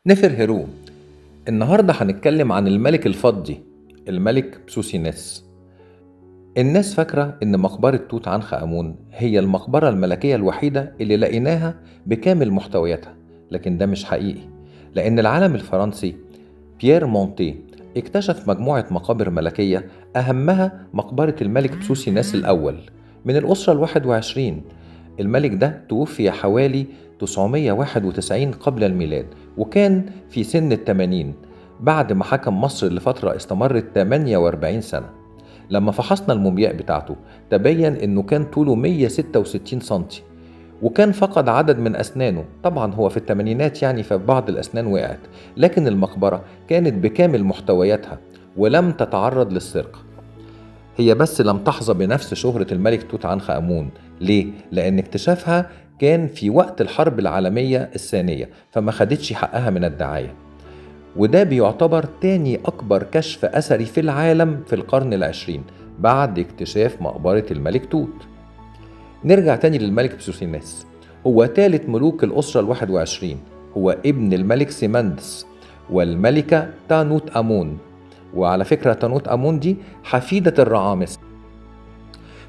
نفرهرو. النهاردة هنتكلم عن الملك الفضي، الملك بسوسيناس. الناس فاكرة إن مقبرة توت عنخ آمون هي المقبرة الملكية الوحيدة اللي لقيناها بكامل محتوياتها، لكن ده مش حقيقي، لأن العالم الفرنسي بيير مونتي اكتشف مجموعة مقابر ملكية، أهمها مقبرة الملك بسوسيناس الأول من الأسرة ال21. الملك ده توفي حوالي 991 قبل الميلاد، وكان في سن ال80 بعد ما حكم مصر لفترة استمرت 48 سنة. لما فحصنا المومياء بتاعته تبين إنه كان طوله 166 سنتي، وكان فقد عدد من أسنانه. طبعا هو في الثمانينات يعني، فبعض الأسنان وقعت، لكن المقبرة كانت بكامل محتوياتها ولم تتعرض للسرقة. هي بس لم تحظى بنفس شهرة الملك توت عنخ آمون. ليه؟ لأن اكتشافها كان في وقت الحرب العالمية الثانية، فما خدتش حقها من الدعاية، وده بيعتبر تاني أكبر كشف أثري في العالم في القرن العشرين بعد اكتشاف مقبرة الملك توت. نرجع تاني للملك بسوسيناس. هو ثالث ملوك الأسرة ال21، هو ابن الملك سيمندس والملكة تانوت آمون. وعلى فكرة تانوت آمون دي حفيدة الرعامسة.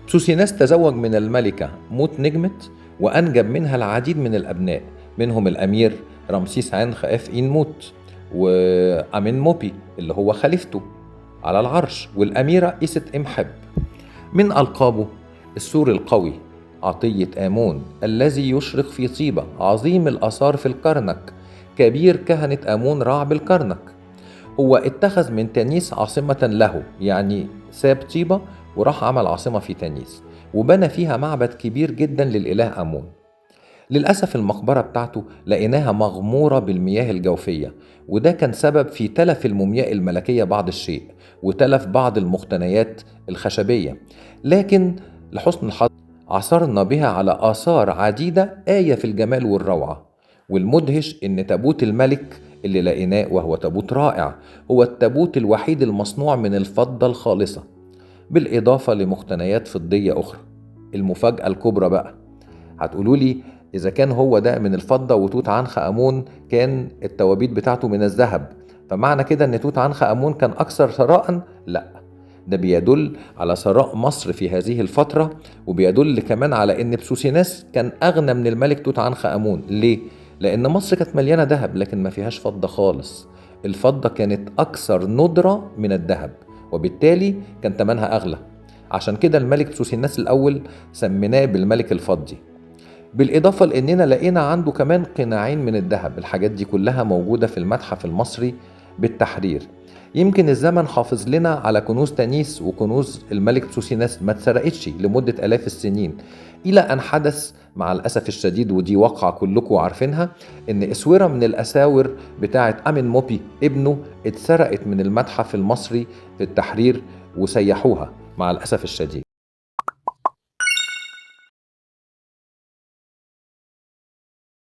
بسوسيناس تزوج من الملكة موت نجمت، وأنجب منها العديد من الأبناء، منهم الأمير رمسيس عنخ إن موت، وأمين موبي اللي هو خليفته على العرش، والأميرة إيست إمحب. من ألقابه: السور القوي، عطية آمون الذي يشرق في طيبة، عظيم الآثار في الكرنك، كبير كهنة آمون رعب الكرنك. هو اتخذ من تانيس عاصمة له، يعني ساب طيبة وراح عمل عاصمة في تانيس، وبنى فيها معبد كبير جدا للإله آمون. للأسف المقبرة بتاعته لقيناها مغمورة بالمياه الجوفية، وده كان سبب في تلف المومياء الملكية بعض الشيء، وتلف بعض المقتنيات الخشبية. لكن لحسن الحظ عثرنا بها على آثار عديدة آية في الجمال والروعة. والمدهش إن تابوت الملك اللي لقيناه، وهو تابوت رائع، هو التابوت الوحيد المصنوع من الفضة الخالصة، بالإضافة لمقتنيات فضية أخرى. المفاجأة الكبرى بقى، هتقولوا لي إذا كان هو ده من الفضة وتوت عنخ آمون كان التوابيت بتاعته من الذهب، فمعنى كده إن توت عنخ آمون كان أكثر ثراء؟ لا، ده بيدل على ثراء مصر في هذه الفترة، وبيدل كمان على إن بسوسيناس كان أغنى من الملك توت عنخ آمون. ليه؟ لأن مصر كانت مليانة ذهب لكن ما فيهاش فضة خالص. الفضة كانت أكثر ندرة من الذهب، وبالتالي كان ثمنها أغلى. عشان كده الملك بسوسيناس الأول سميناه بالملك الفضي. بالإضافة لأننا لقينا عنده كمان قناعين من الذهب. الحاجات دي كلها موجودة في المتحف المصري بالتحرير. يمكن الزمن حافظ لنا على كنوز تانيس وكنوز الملك بسوسيناس ما اتسرقتش لمدة آلاف السنين، إلى أن حدث مع الأسف الشديد، ودي واقعة كلكم عارفينها، إن أسورة من الأساور بتاعة أمين موبي ابنه اتسرقت من المتحف المصري في التحرير وسيحوها مع الأسف الشديد.